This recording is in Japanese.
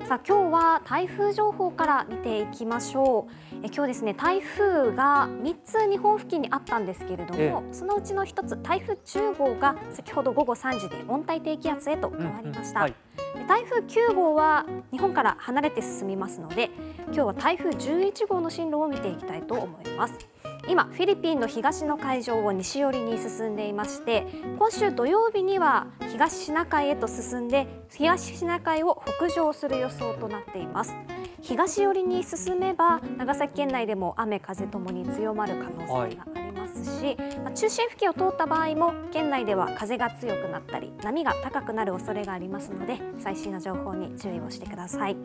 さあ今日は台風情報から見ていきましょう。今日ですね、台風が3つ日本付近にあったんですけれども、そのうちの1つ台風10号が先ほど午後3時で温帯低気圧へと変わりました。台風9号は日本から離れて進みますので、今日は台風11号の進路を見ていきたいと思います。今フィリピンの東の海上を西寄りに進んでいまして、今週土曜日には東シナ海へと進んで東シナ海を北上する予想となっています。東寄りに進めば長崎県内でも雨風ともに強まる可能性がありますし、中心付近を通った場合も県内では風が強くなったり波が高くなる恐れがありますので、最新の情報に注意をしてください。